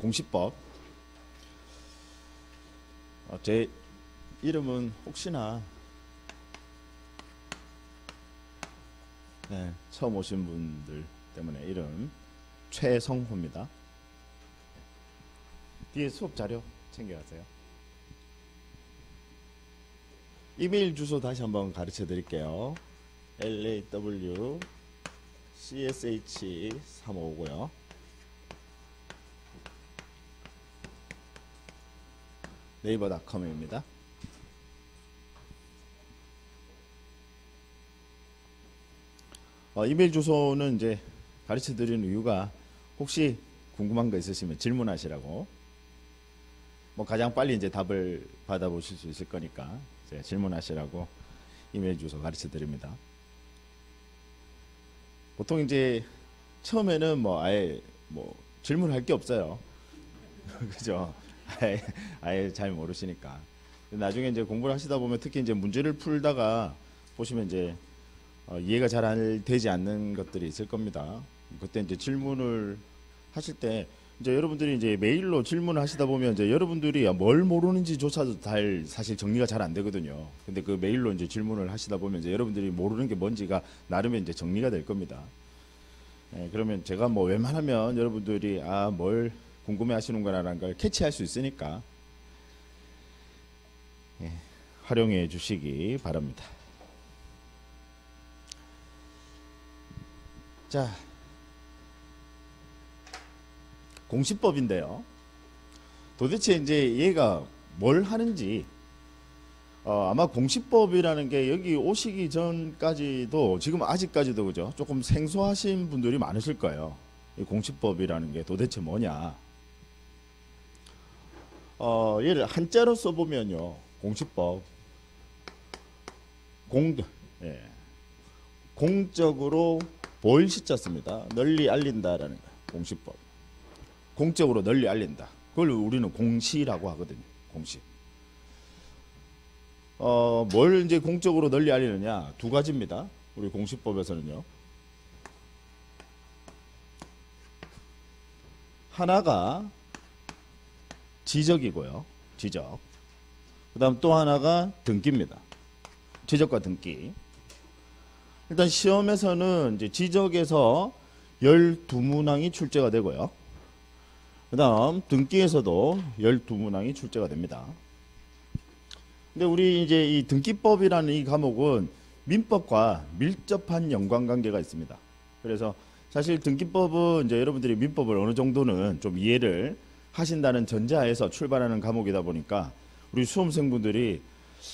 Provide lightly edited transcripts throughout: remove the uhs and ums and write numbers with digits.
공시법. 제 이름은 혹시나 처음 오신 분들 때문에 이름 최성호입니다. 뒤에 수업 자료 챙겨가세요. 이메일 주소 다시 한번 가르쳐 드릴게요. LAWCSH355고요. 네이버닷컴입니다. 이메일 주소는 이제 가르쳐 드리는 이유가 혹시 궁금한 거 있으시면 질문하시라고. 가장 빨리 이제 답을 받아보실 수 있을 거니까 제가 질문하시라고 이메일 주소 가르쳐 드립니다. 보통 이제 처음에는 아예 질문할 게 없어요. 그죠? 아예 잘 모르시니까. 나중에 이제 공부를 하시다 보면 특히 이제 문제를 풀다가 보시면 이제 이해가 잘 되지 않는 것들이 있을 겁니다. 그때 이제 질문을 하실 때 이제 여러분들이 이제 메일로 질문을 하시다 보면 이제 여러분들이 뭘 모르는지조차도 사실 정리가 잘 안 되거든요. 근데 그 메일로 이제 질문을 하시다 보면 이제 여러분들이 모르는 게 뭔지가 나름의 이제 정리가 될 겁니다. 그러면 제가 웬만하면 여러분들이 뭘 궁금해 하시는구나라는 걸 캐치할 수 있으니까 활용해 주시기 바랍니다. 자, 공시법인데요. 도대체 이제 얘가 뭘 하는지 아마 공시법이라는 게 여기 오시기 전까지도 지금 아직까지도 그죠? 조금 생소하신 분들이 많으실 거예요. 이 공시법이라는 게 도대체 뭐냐? 얘를 한자로 써보면요, 공시법 공적으로 보일 시자 씁니다. 널리 알린다라는 거예요. 공시법. 공적으로 널리 알린다. 그걸 우리는 공시라고 하거든요. 공시. 뭘 이제 공적으로 널리 알리느냐? 두 가지입니다. 우리 공시법에서는요. 하나가 지적이고요. 지적. 그 다음 또 하나가 등기입니다. 지적과 등기. 일단 시험에서는 이제 지적에서 12문항이 출제가 되고요. 그 다음 등기에서도 12문항이 출제가 됩니다. 근데 우리 이제 이 등기법이라는 이 과목은 민법과 밀접한 연관관계가 있습니다. 그래서 사실 등기법은 이제 여러분들이 민법을 어느 정도는 좀 이해를 하신다는 전제하에서 출발하는 과목이다 보니까 우리 수험생분들이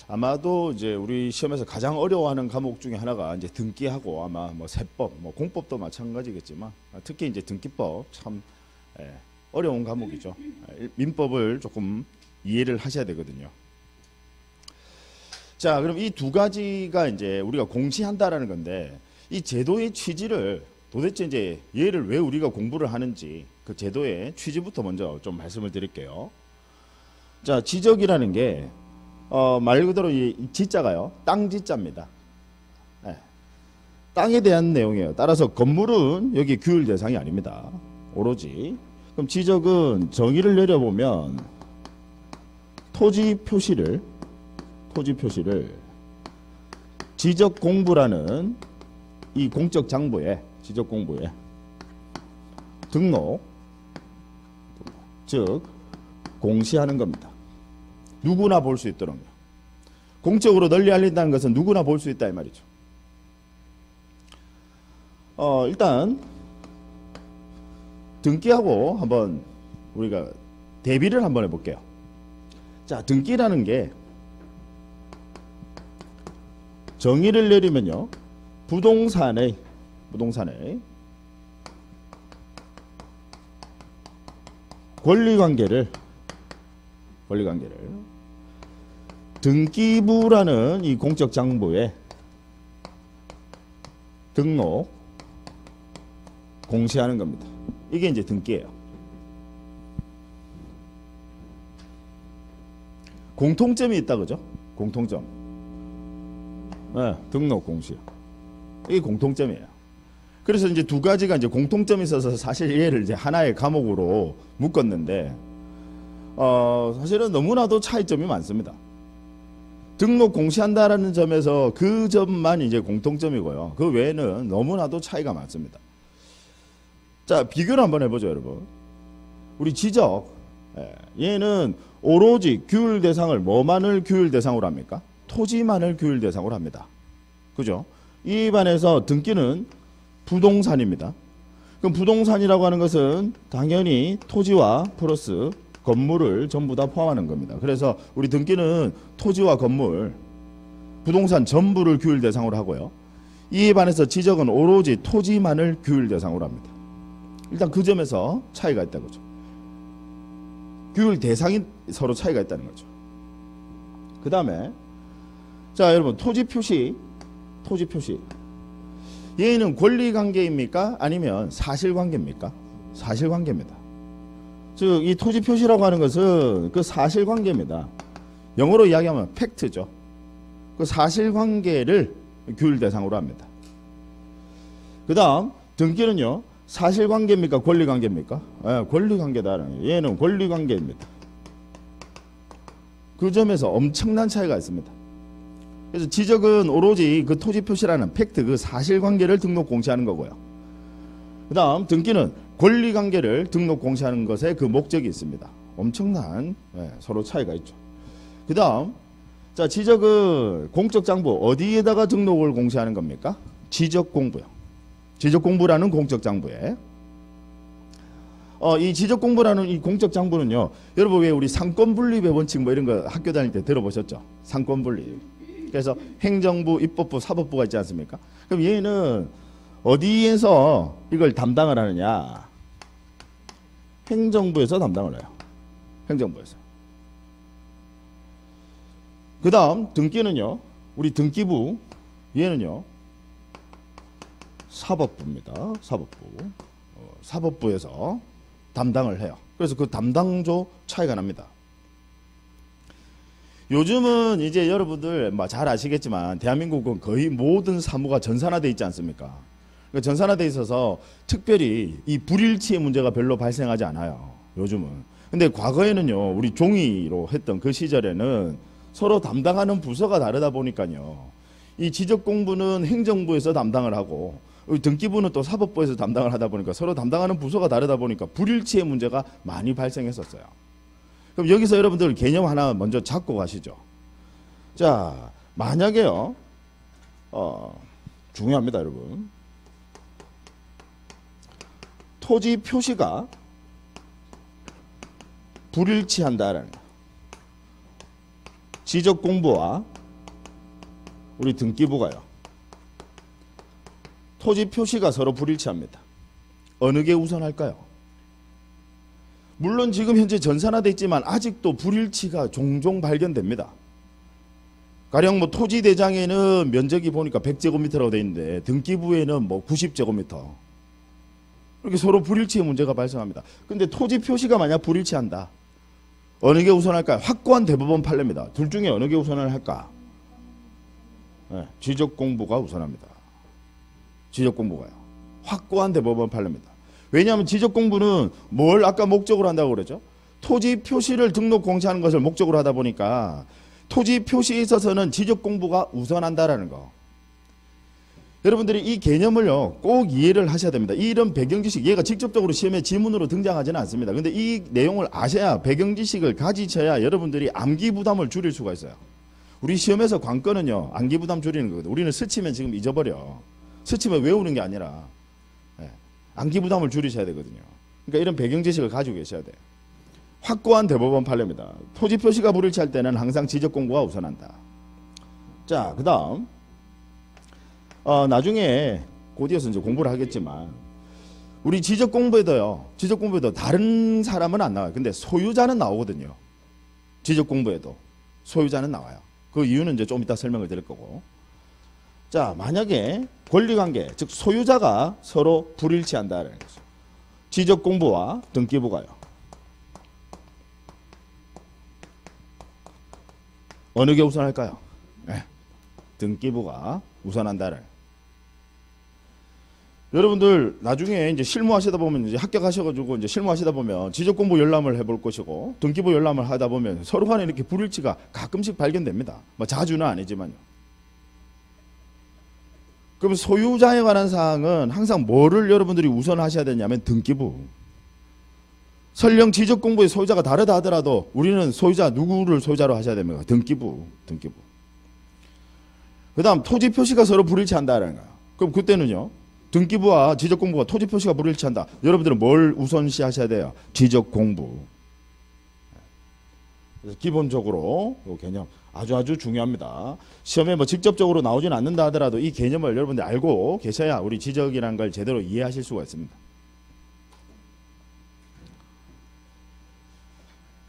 아마도 이제 우리 시험에서 가장 어려워하는 과목 중에 하나가 이제 등기하고 아마 세법, 공법도 마찬가지겠지만 특히 이제 등기법 참 어려운 과목이죠. 민법을 조금 이해를 하셔야 되거든요. 자, 그럼 이 두 가지가 이제 우리가 공시한다라는 건데 이 제도의 취지를 도대체 이제 얘를 왜 우리가 공부를 하는지 그 제도의 취지부터 먼저 좀 말씀을 드릴게요. 자, 지적이라는 게 말 그대로 이 지자가요, 땅 지자입니다. 땅에 대한 내용이에요. 따라서 건물은 여기 규율 대상이 아닙니다. 오로지. 그럼 지적은 정의를 내려보면 토지 표시를 지적 공부라는 이 공적 장부에 지적 공부에 등록, 즉 공시하는 겁니다. 누구나 볼 수 있도록요. 공적으로 널리 알린다는 것은 누구나 볼 수 있다 이 말이죠. 일단 등기하고 한번 우리가 대비를 한번 해볼게요. 자, 등기라는 게 정의를 내리면요, 부동산의 권리관계를 등기부라는 이 공적 장부에 등록, 공시하는 겁니다. 이게 이제 등기예요. 공통점이 있다, 그죠? 공통점. 등록 공시. 이게 공통점이에요. 그래서 이제 두 가지가 이제 공통점이 있어서 사실 얘를 이제 하나의 과목으로 묶었는데, 사실은 너무나도 차이점이 많습니다. 등록 공시한다라는 점에서 그 점만 이제 공통점이고요. 그 외에는 너무나도 차이가 많습니다. 자, 비교를 한번 해보죠, 여러분. 우리 지적, 얘는 오로지 규율 대상을 뭐만을 규율 대상으로 합니까? 토지만을 규율 대상으로 합니다. 그죠? 이 반에서 등기는 부동산입니다. 그럼 부동산이라고 하는 것은 당연히 토지와 플러스 건물을 전부 다 포함하는 겁니다. 그래서 우리 등기는 토지와 건물, 부동산 전부를 규율 대상으로 하고요. 이에 반해서 지적은 오로지 토지만을 규율 대상으로 합니다. 일단 그 점에서 차이가 있다는 거죠. 규율 대상이 서로 차이가 있다는 거죠. 그 다음에 자, 여러분, 토지 표시. 얘는 권리관계입니까? 아니면 사실관계입니까? 사실관계입니다. 즉, 이 토지 표시라고 하는 것은 그 사실관계입니다. 영어로 이야기하면 팩트죠. 그 사실관계를 규율 대상으로 합니다. 그 다음 등기는요, 사실관계입니까? 권리관계입니까? 권리관계다. 얘는 권리관계입니다. 그 점에서 엄청난 차이가 있습니다. 그래서 지적은 오로지 그 토지 표시라는 팩트, 그 사실관계를 등록 공시하는 거고요. 그 다음 등기는 권리관계를 등록 공시하는 것에 그 목적이 있습니다. 엄청난 서로 차이가 있죠. 그 다음 자, 지적은 공적장부 어디에다가 등록을 공시하는 겁니까? 지적공부요. 지적공부라는 공적장부에 이 지적공부라는 이 공적장부는요, 여러분 왜 우리 상권분립의 원칙 뭐 이런 거 학교 다닐 때 들어보셨죠? 상권분립. 그래서 행정부, 입법부, 사법부가 있지 않습니까? 그럼 얘는 어디에서 이걸 담당을 하느냐? 행정부에서 담당을 해요. 행정부에서. 그 다음 등기는요, 우리 등기부, 얘는요 사법부입니다. 사법부. 사법부에서 담당을 해요. 그래서 그 담당조 차이가 납니다. 요즘은 이제 여러분들 뭐 잘 아시겠지만 대한민국은 거의 모든 사무가 전산화되어 있지 않습니까? 그러니까 전산화되어 있어서 특별히 이 불일치의 문제가 별로 발생하지 않아요. 요즘은. 근데 과거에는요, 우리 종이로 했던 그 시절에는 서로 담당하는 부서가 다르다 보니까요, 이 지적공부는 행정부에서 담당을 하고 등기부는 또 사법부에서 담당을 하다 보니까 서로 담당하는 부서가 다르다 보니까 불일치의 문제가 많이 발생했었어요. 그럼 여기서 여러분들 개념 하나 먼저 잡고 가시죠. 자, 만약에요, 중요합니다, 여러분. 토지 표시가 불일치한다라는 거예요. 지적공부와 우리 등기부가요, 토지 표시가 서로 불일치합니다. 어느 게 우선할까요? 물론 지금 현재 전산화되어 있지만 아직도 불일치가 종종 발견됩니다. 가령 뭐 토지대장에는 면적이 보니까 100제곱미터라고 되어 있는데 등기부에는 뭐 90제곱미터. 이렇게 서로 불일치의 문제가 발생합니다. 근데 토지 표시가 만약 불일치한다. 어느 게 우선할까요? 확고한 대법원 판례입니다. 둘 중에 어느 게 우선을 할까? 지적공부가 우선합니다. 지적공부가요. 확고한 대법원 판례입니다. 왜냐하면 지적공부는 뭘 아까 목적으로 한다고 그러죠? 토지 표시를 등록 공시하는 것을 목적으로 하다 보니까 토지 표시에 있어서는 지적공부가 우선한다라는 거. 여러분들이 이 개념을요, 꼭 이해를 하셔야 됩니다. 이런 배경지식, 얘가 직접적으로 시험에 지문으로 등장하지는 않습니다. 근데 이 내용을 아셔야, 배경지식을 가지셔야 여러분들이 암기부담을 줄일 수가 있어요. 우리 시험에서 관건은요, 암기부담 줄이는 거거든요. 우리는 스치면 지금 잊어버려. 스치면 외우는 게 아니라 암기부담을 줄이셔야 되거든요. 그러니까 이런 배경지식을 가지고 계셔야 돼요. 확고한 대법원 판례입니다. 토지 표시가 불일치할 때는 항상 지적공부가 우선한다. 자, 그 다음 나중에 곧이어서 이제 공부를 하겠지만 우리 지적공부에도 다른 사람은 안 나와요. 근데 소유자는 나오거든요. 지적공부에도 소유자는 나와요. 그 이유는 이제 좀 이따 설명을 드릴 거고. 자, 만약에 권리관계, 즉 소유자가 서로 불일치한다는 거죠. 지적공부와 등기부가요, 어느 게 우선할까요? 등기부가 우선한다는. 여러분들 나중에 이제 실무하시다 보면 이제 합격하셔가지고 이제 실무하시다 보면 지적 공부 열람을 해볼 것이고 등기부 열람을 하다 보면 서로 간에 이렇게 불일치가 가끔씩 발견됩니다. 뭐 자주는 아니지만요. 그럼 소유자에 관한 사항은 항상 뭐를 여러분들이 우선하셔야 되냐면 등기부. 설령 지적 공부의 소유자가 다르다 하더라도 우리는 소유자 누구를 소유자로 하셔야 됩니까? 등기부. 그 다음 토지 표시가 서로 불일치한다라는 거예요. 그럼 그때는요. 등기부와 지적 공부가 토지 표시가 불일치한다. 여러분들은 뭘 우선시 하셔야 돼요? 지적 공부. 그래서 기본적으로 이 개념 아주 중요합니다. 시험에 뭐 직접적으로 나오진 않는다 하더라도 이 개념을 여러분들 알고 계셔야 우리 지적이라는 걸 제대로 이해하실 수가 있습니다.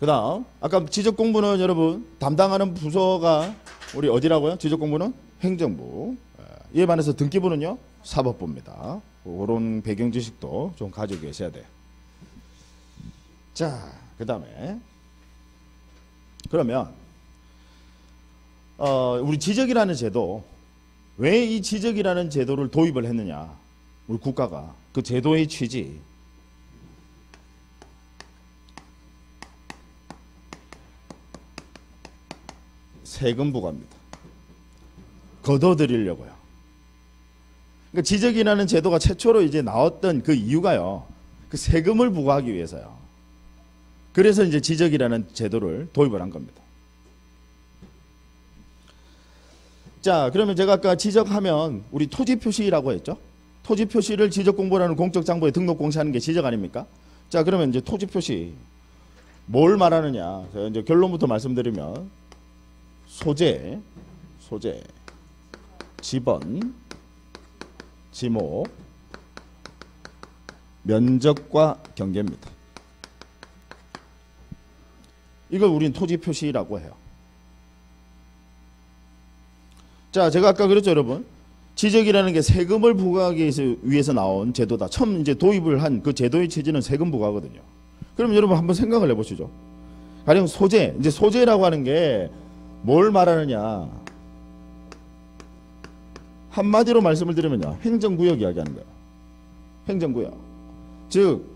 그 다음 아까 지적 공부는 여러분 담당하는 부서가 우리 어디라고요? 지적 공부는 행정부. 이에 반해서 등기부는요? 사법부입니다. 그런 배경 지식도 좀 가지고 계셔야 돼요. 자, 그 다음에 그러면 우리 지적이라는 제도, 왜 이 지적이라는 제도를 도입을 했느냐? 우리 국가가 그 제도의 취지. 세금 부과입니다. 걷어들이려고요. 그러니까 지적이라는 제도가 최초로 이제 나왔던 그 이유가요. 그 세금을 부과하기 위해서요. 그래서 이제 지적이라는 제도를 도입을 한 겁니다. 자, 그러면 제가 아까 지적하면 우리 토지 표시라고 했죠. 토지 표시를 지적 공부라는 공적 장부에 등록 공시하는 게 지적 아닙니까? 자, 그러면 이제 토지 표시 뭘 말하느냐? 제가 이제 결론부터 말씀드리면 소재, 지번, 지목, 면적과 경계입니다. 이걸 우린 토지 표시라고 해요. 자, 제가 아까 그랬죠, 여러분. 지적이라는 게 세금을 부과하기 위해서 나온 제도다. 처음 이제 도입을 한 그 제도의 취지는 세금 부과거든요. 그럼 여러분 한번 생각을 해보시죠. 가령 소재, 이제 소재라고 하는 게 뭘 말하느냐? 한마디로 말씀을 드리면요, 행정구역 이야기하는 거예요. 행정구역. 즉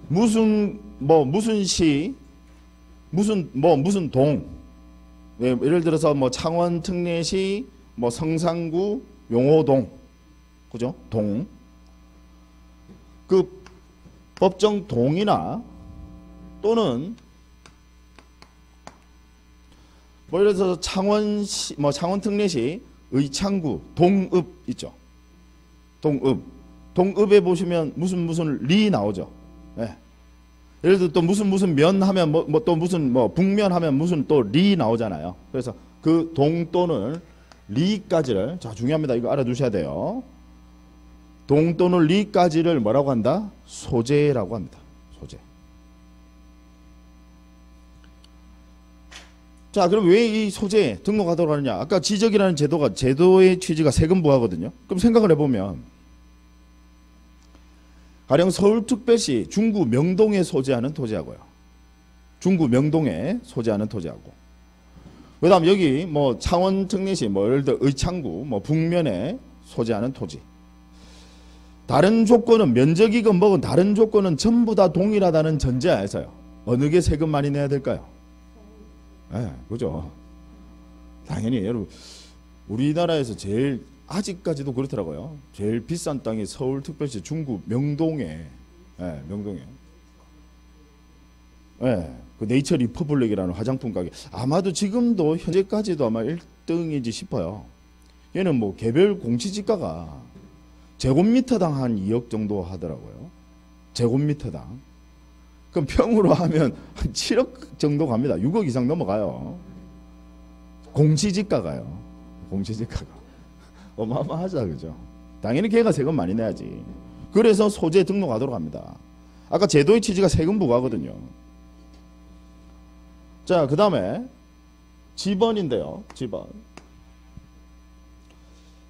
무슨 시, 무슨 동. 예를 들어서 뭐 창원 특례시, 뭐 성산구 용호동, 그죠? 동. 그 법정 동이나 또는 뭐 예를 들어서 창원시, 뭐 창원 특례시 의창구 동읍 있죠. 동읍에 보시면 무슨 리 나오죠. 예. 예를 들어 또 무슨 면 하면 또 무슨 북면 하면 무슨 또 리 나오잖아요. 그래서 그 동 또는 리까지를, 자, 중요합니다. 이거 알아두셔야 돼요. 동 또는 리까지를 뭐라고 한다? 소재라고 합니다. 소재. 자, 그럼 왜 이 소재 등록하도록 하느냐? 아까 지적이라는 제도의 취지가 세금 부과거든요. 그럼 생각을 해보면 가령 서울특별시 중구 명동에 소재하는 토지하고요. 중구 명동에 소재하는 토지하고, 그 다음 여기 뭐 창원 특례시 뭐 예를 들어 의창구 뭐 북면에 소재하는 토지. 다른 조건은 면적이건 뭐건 다른 조건은 전부 다 동일하다는 전제하에서요. 어느 게 세금 많이 내야 될까요? 네, 그죠. 당연히 여러분 우리나라에서 제일 아직까지도 그렇더라고요. 제일 비싼 땅이 서울특별시 중구 명동에, 네, 명동에. 네, 그 네이처 리퍼블릭이라는 화장품 가게. 아마도 지금도 현재까지도 아마 1등이지 싶어요. 얘는 뭐 개별 공시지가가 제곱미터당 한 2억 정도 하더라고요. 제곱미터당. 그럼 평으로 하면 한 7억 정도 갑니다. 6억 이상 넘어가요. 공시지가가요. 공시지가가. 어마어마하죠, 그죠? 당연히 걔가 세금 많이 내야지. 그래서 소재 등록하도록 합니다. 아까 제도의 취지가 세금 부과거든요. 자, 그 다음에 지번인데요. 지번.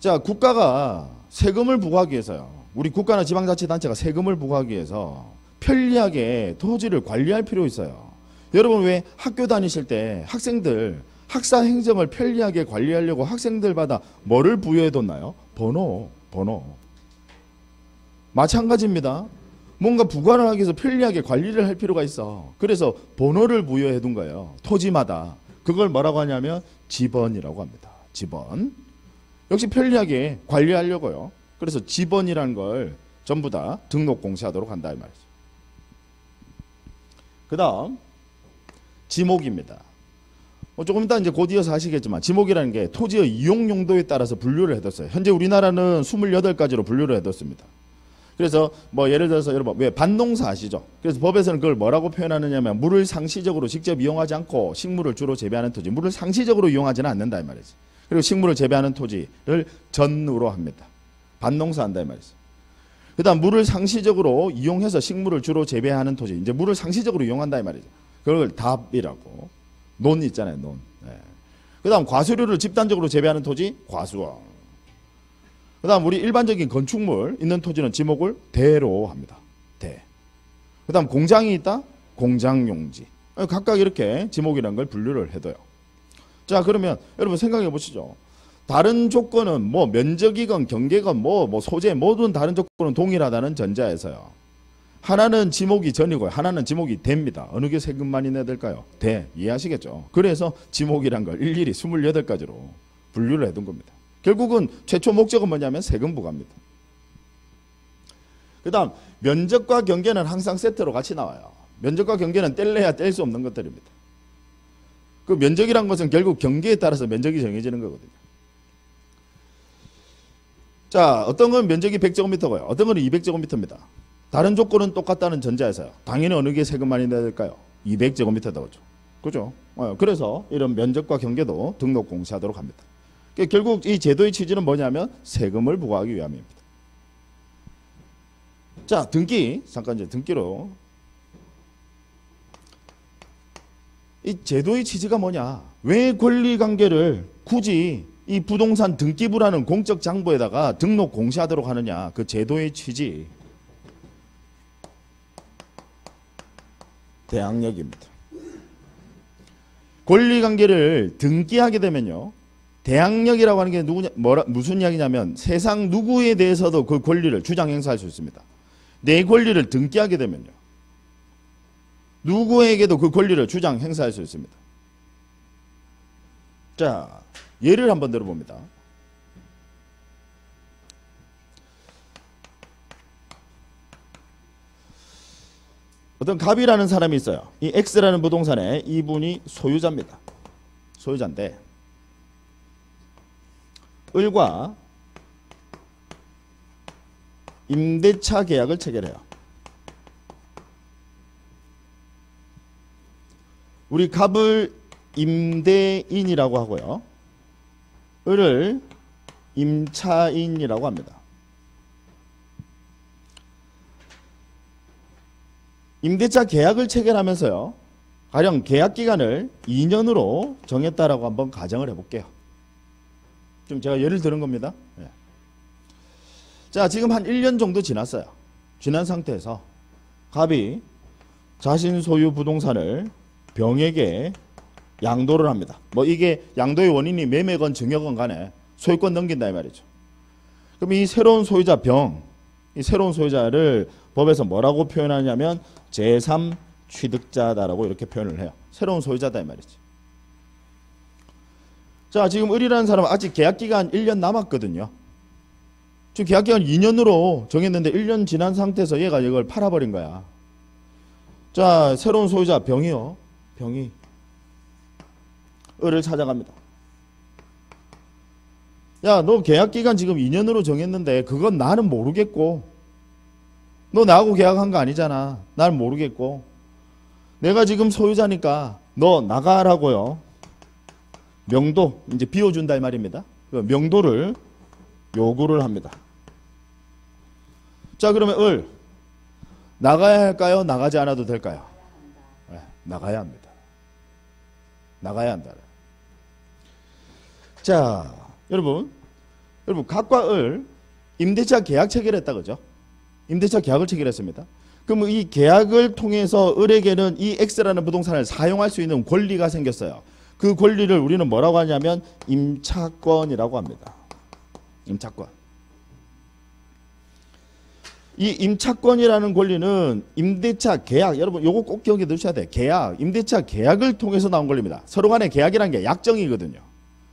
자, 국가가 세금을 부과하기 위해서요. 우리 국가나 지방자치단체가 세금을 부과하기 위해서 편리하게 토지를 관리할 필요 있어요. 여러분 왜 학교 다니실 때 학생들 학사 행정을 편리하게 관리하려고 학생들마다 뭐를 부여해 뒀나요? 번호. 마찬가지입니다. 뭔가 부과를 하기 위해서 편리하게 관리를 할 필요가 있어. 그래서 번호를 부여해 둔 거예요. 토지마다. 그걸 뭐라고 하냐면 지번이라고 합니다. 지번. 역시 편리하게 관리하려고요. 그래서 지번이라는 걸 전부 다 등록 공시하도록 한다 이 말이죠. 그 다음 지목입니다. 조금 이따 이제 곧 이어서 하시겠지만 지목이라는 게 토지의 이용 용도에 따라서 분류를 해뒀어요. 현재 우리나라는 28가지로 분류를 해뒀습니다. 그래서 뭐 예를 들어서 여러분 왜 밭농사 아시죠? 그래서 법에서는 그걸 뭐라고 표현하느냐면 물을 상시적으로 직접 이용하지 않고 식물을 주로 재배하는 토지. 물을 상시적으로 이용하지는 않는다 이 말이지. 그리고 식물을 재배하는 토지를 전으로 합니다. 밭농사 한다 이 말이지. 그다음 물을 상시적으로 이용해서 식물을 주로 재배하는 토지. 이제 물을 상시적으로 이용한다 이 말이죠. 그걸 답이라고. 논 있잖아요, 논. 네. 그다음 과수류를 집단적으로 재배하는 토지 과수원. 그다음 우리 일반적인 건축물 있는 토지는 지목을 대로 합니다. 대. 그다음 공장이 있다? 공장용지. 각각 이렇게 지목이라는 걸 분류를 해둬요. 자, 그러면 여러분 생각해 보시죠. 다른 조건은 뭐 면적이건 경계건 뭐 소재 모든 다른 조건은 동일하다는 전제에서요. 하나는 지목이 전이고 하나는 지목이 대입니다. 어느 게 세금 많이 내야 될까요? 대. 이해하시겠죠? 그래서 지목이란 걸 일일이 28가지로 분류를 해둔 겁니다. 결국은 최초 목적은 뭐냐면 세금 부과입니다. 그 다음 면적과 경계는 항상 세트로 같이 나와요. 면적과 경계는 뗄래야 뗄 수 없는 것들입니다. 그 면적이란 것은 결국 경계에 따라서 면적이 정해지는 거거든요. 자, 어떤 건 면적이 100제곱미터고요. 어떤 건 200제곱미터입니다. 다른 조건은 똑같다는 전제에서요. 당연히 어느 게 세금 많이 내야 될까요? 200제곱미터다. 그죠? 그래서 이런 면적과 경계도 등록 공시하도록 합니다. 결국 이 제도의 취지는 뭐냐면 세금을 부과하기 위함입니다. 자, 등기. 잠깐 이제 등기로. 이 제도의 취지가 뭐냐? 왜 권리관계를 굳이 이 부동산 등기부라는 공적 장부에다가 등록 공시하도록 하느냐? 그 제도의 취지. 대항력입니다. 권리관계를 등기하게 되면요. 대항력이라고 하는 게 무슨 이야기냐면 세상 누구에 대해서도 그 권리를 주장 행사할 수 있습니다. 내 권리를 등기하게 되면요. 누구에게도 그 권리를 주장 행사할 수 있습니다. 자, 예를 한번 들어봅니다. 어떤 갑이라는 사람이 있어요. 이 X라는 부동산에 이분이 소유자입니다. 소유자인데 을과 임대차 계약을 체결해요. 우리 갑을 임대인이라고 하고요. 을을 임차인이라고 합니다. 임대차 계약을 체결하면서요. 가령 계약 기간을 2년으로 정했다라고 한번 가정을 해볼게요. 지금 제가 예를 들은 겁니다. 네. 자, 지금 한 1년 정도 지났어요. 지난 상태에서 갑이 자신 소유 부동산을 병에게 양도를 합니다. 뭐 이게 양도의 원인이 매매건 증여건 간에 소유권 넘긴다 이 말이죠. 그럼 이 새로운 소유자 병, 이 새로운 소유자를 법에서 뭐라고 표현하냐면 제3 취득자다라고 이렇게 표현을 해요. 새로운 소유자다 이 말이지. 자, 지금 을이라는 사람은 아직 계약기간 1년 남았거든요. 지금 계약기간 2년으로 정했는데 1년 지난 상태에서 얘가 이걸 팔아버린 거야. 자, 새로운 소유자 병이요. 병이 을을 찾아갑니다. 야, 너 계약기간 지금 2년으로 정했는데 그건 나는 모르겠고 너 나하고 계약한 거 아니잖아. 난 모르겠고 내가 지금 소유자니까 너 나가라고요. 명도 이제 비워준다 이 말입니다. 명도를 요구를 합니다. 자, 그러면 을 나가야 할까요? 나가지 않아도 될까요? 네, 나가야 합니다. 나가야 한다. 자, 여러분 갑과 을 임대차 계약 체결했다 그죠? 임대차 계약을 체결했습니다. 그럼 이 계약을 통해서 을에게는 이 X라는 부동산을 사용할 수 있는 권리가 생겼어요. 그 권리를 우리는 뭐라고 하냐면 임차권이라고 합니다. 임차권. 이 임차권이라는 권리는 임대차 계약, 여러분 요거 꼭 기억해 두셔야 돼. 계약, 임대차 계약을 통해서 나온 권리입니다. 서로 간의 계약이라는 게 약정이거든요.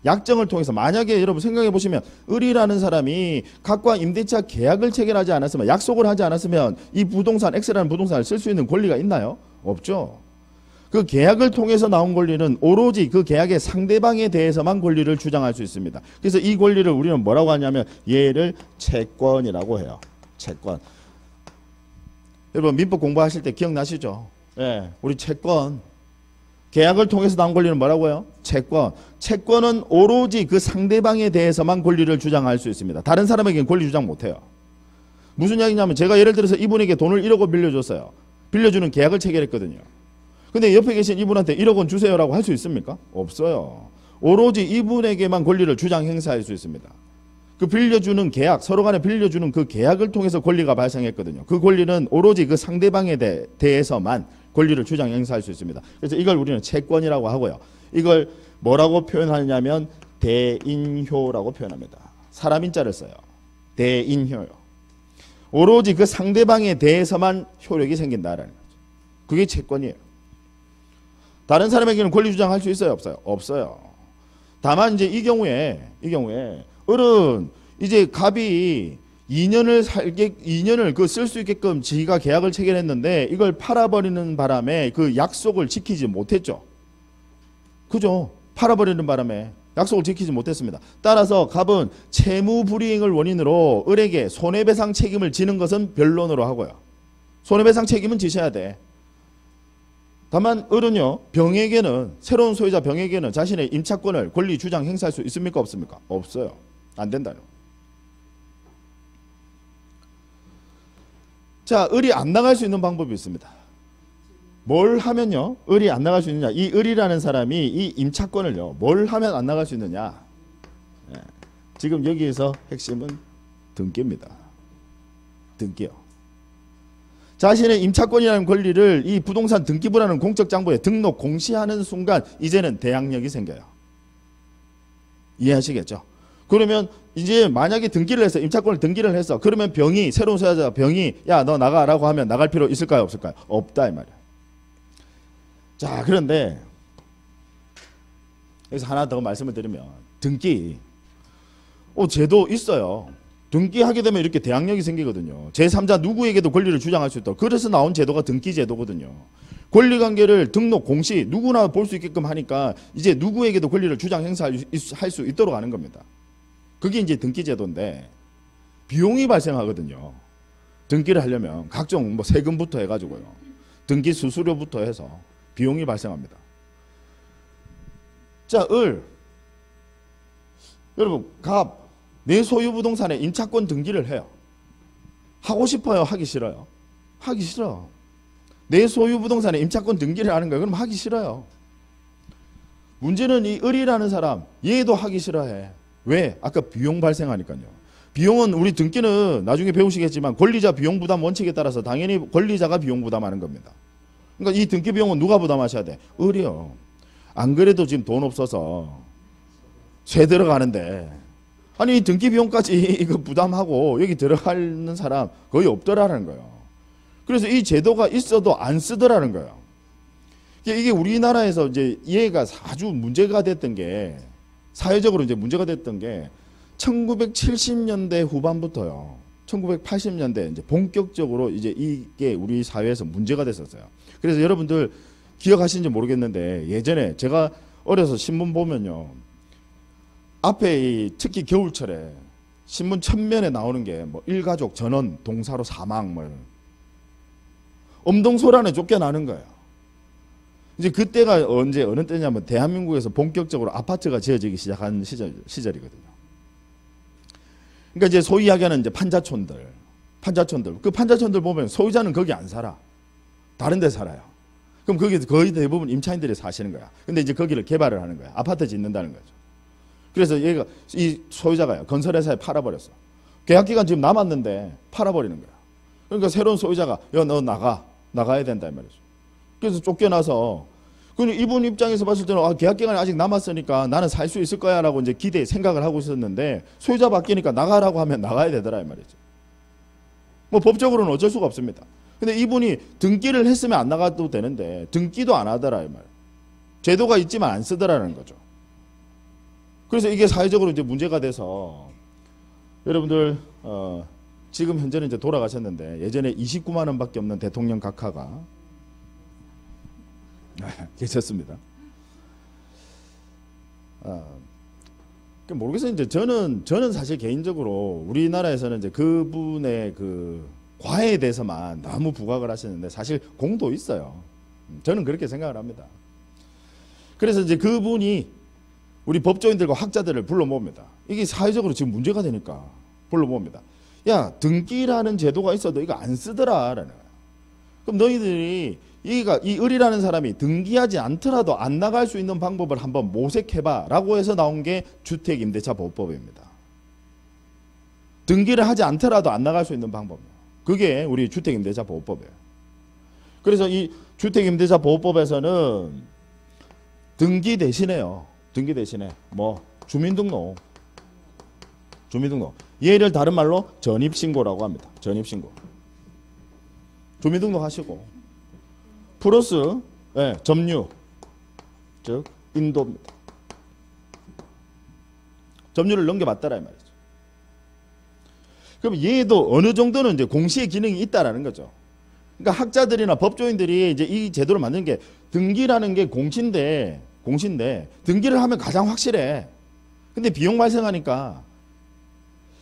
약정을 통해서 만약에 여러분 생각해 보시면 을이라는 사람이 각과 임대차 계약을 체결하지 않았으면, 약속을 하지 않았으면 이 부동산 X라는 부동산을 쓸 수 있는 권리가 있나요? 없죠. 그 계약을 통해서 나온 권리는 오로지 그 계약의 상대방에 대해서만 권리를 주장할 수 있습니다. 그래서 이 권리를 우리는 뭐라고 하냐면 얘를 채권이라고 해요. 채권. 여러분 민법 공부하실 때 기억나시죠? 예, 우리 채권. 계약을 통해서 나온 권리는 뭐라고요? 채권. 채권은 오로지 그 상대방에 대해서만 권리를 주장할 수 있습니다. 다른 사람에게는 권리 주장 못해요. 무슨 이야기냐면 제가 예를 들어서 이분에게 돈을 1억 원 빌려줬어요. 빌려주는 계약을 체결했거든요. 근데 옆에 계신 이분한테 1억 원 주세요라고 할 수 있습니까? 없어요. 오로지 이분에게만 권리를 주장 행사할 수 있습니다. 그 빌려주는 계약, 서로 간에 빌려주는 그 계약을 통해서 권리가 발생했거든요. 그 권리는 오로지 그 상대방에 대해서만 권리를 주장 행사할 수 있습니다. 그래서 이걸 우리는 채권이라고 하고요. 이걸 뭐라고 표현하냐면 대인효라고 표현합니다. 사람 인자를 써요. 대인효요. 오로지 그 상대방에 대해서만 효력이 생긴다라는 거죠. 그게 채권이에요. 다른 사람에게는 권리 주장할 수 있어요? 없어요? 없어요. 다만 이제 이 경우에 을은 이제 갑이 2년을 그 쓸 수 있게끔 지가 계약을 체결했는데 이걸 팔아버리는 바람에 그 약속을 지키지 못했죠. 그죠? 팔아버리는 바람에 약속을 지키지 못했습니다. 따라서 갑은 채무 불이행을 원인으로 을에게 손해배상 책임을 지는 것은 변론으로 하고요. 손해배상 책임은 지셔야 돼. 다만 을은요, 병에게는, 새로운 소유자 병에게는 자신의 임차권을 권리 주장 행사할 수 있습니까? 없습니까? 없어요. 안 된다요. 자, 을이 안 나갈 수 있는 방법이 있습니다. 뭘 하면요, 을이 안 나갈 수 있느냐? 이 을이라는 사람이 이 임차권을요, 뭘 하면 안 나갈 수 있느냐? 예, 지금 여기에서 핵심은 등기입니다. 등기요. 자신의 임차권이라는 권리를 이 부동산 등기부라는 공적장부에 등록 공시하는 순간 이제는 대항력이 생겨요. 이해하시겠죠? 그러면 이제 만약에 등기를 해서 임차권을 등기를 했어. 그러면 새로운 소유자 병이 야, 너 나가라고 하면 나갈 필요 있을까요? 없을까요? 없다 이 말이야. 자, 그런데 여기서 하나 더 말씀을 드리면 등기 제도 있어요. 등기하게 되면 이렇게 대항력이 생기거든요. 제3자 누구에게도 권리를 주장할 수 있도록. 그래서 나온 제도가 등기제도거든요. 권리관계를 등록 공시 누구나 볼 수 있게끔 하니까 이제 누구에게도 권리를 주장 행사할 수 있도록 하는 겁니다. 그게 이제 등기제도인데 비용이 발생하거든요. 등기를 하려면 각종 뭐 세금부터 해가지고요. 등기 수수료부터 해서 비용이 발생합니다. 자, 여러분 갑 내 소유 부동산에 임차권 등기를 해요. 하고 싶어요? 하기 싫어요? 하기 싫어. 내 소유 부동산에 임차권 등기를 하는 거예요. 그럼 하기 싫어요. 문제는 이 을이라는 사람 얘도 하기 싫어해. 왜? 아까 비용 발생하니까요. 비용은 우리 등기는 나중에 배우시겠지만 권리자 비용 부담 원칙에 따라서 당연히 권리자가 비용 부담하는 겁니다. 그러니까 이 등기 비용은 누가 부담하셔야 돼? 을이요. 안 그래도 지금 돈 없어서 세 들어가는데 아니 이 등기 비용까지 이거 부담하고 여기 들어가는 사람 거의 없더라는 거예요. 그래서 이 제도가 있어도 안 쓰더라는 거예요. 이게 우리나라에서 이제 이해가 아주 문제가 됐던 게 사회적으로 이제 문제가 됐던 게 1970년대 후반부터요. 1980년대 이제 본격적으로 이제 이게 우리 사회에서 문제가 됐었어요. 그래서 여러분들 기억하시는지 모르겠는데 예전에 제가 어려서 신문 보면요. 앞에 특히 겨울철에 신문 첫면에 나오는 게 뭐 일가족 전원 동사로 사망 뭐 엄동소란에 쫓겨나는 거예요. 이제 그때가 어느 때냐면 대한민국에서 본격적으로 아파트가 지어지기 시작한 시절이거든요. 그러니까 이제 소위 이야기하는 이제 판자촌들 그 판자촌들 보면 소유자는 거기 안 살아. 다른 데 살아요. 그럼 거기 거의 대부분 임차인들이 사시는 거야. 근데 이제 거기를 개발을 하는 거야. 아파트 짓는다는 거죠. 그래서 얘가 이 소유자가요 건설회사에 팔아버렸어. 계약기간 지금 남았는데 팔아버리는 거야. 그러니까 새로운 소유자가 야, 너 나가야 된다 이 말이죠. 그래서 쫓겨나서 이분 입장에서 봤을 때는 계약기간이 아직 남았으니까 나는 살 수 있을 거야라고 이제 생각을 하고 있었는데 소유자 바뀌니까 나가라고 하면 나가야 되더라 이 말이죠. 뭐 법적으로는 어쩔 수가 없습니다. 근데 이분이 등기를 했으면 안 나가도 되는데 등기도 안 하더라 이 말. 제도가 있지만 안 쓰더라는 거죠. 그래서 이게 사회적으로 이제 문제가 돼서 여러분들 지금 현재는 이제 돌아가셨는데 예전에 29만 원밖에 없는 대통령 각하가 계셨습니다. 모르겠어요. 이제 저는 사실 개인적으로 우리나라에서는 이제 그분의 그 과에 대해서만 너무 부각을 하시는데 사실 공도 있어요. 저는 그렇게 생각을 합니다. 그래서 이제 그분이 우리 법조인들과 학자들을 불러 모읍니다. 이게 사회적으로 지금 문제가 되니까 불러 모읍니다. 야, 등기라는 제도가 있어도 이거 안 쓰더라라는 거야. 그럼 너희들이 이 을이라는 사람이 등기하지 않더라도 안 나갈 수 있는 방법을 한번 모색해봐 라고 해서 나온 게 주택임대차보호법입니다. 등기를 하지 않더라도 안 나갈 수 있는 방법이에요. 그게 우리 주택임대차보호법이에요. 그래서 이 주택임대차보호법에서는 등기 대신에요. 등기 대신에 뭐 주민등록 얘를 다른 말로 전입신고라고 합니다. 전입신고. 주민등록 하시고 플러스 점유 즉 인도입니다. 점유를 넘겨봤다라 이 말이죠. 그럼 얘도 어느 정도는 이제 공시의 기능이 있다라는 거죠. 그러니까 학자들이나 법조인들이 이제 이 제도를 만든 게 등기라는 게 공시인데 등기를 하면 가장 확실해. 근데 비용 발생하니까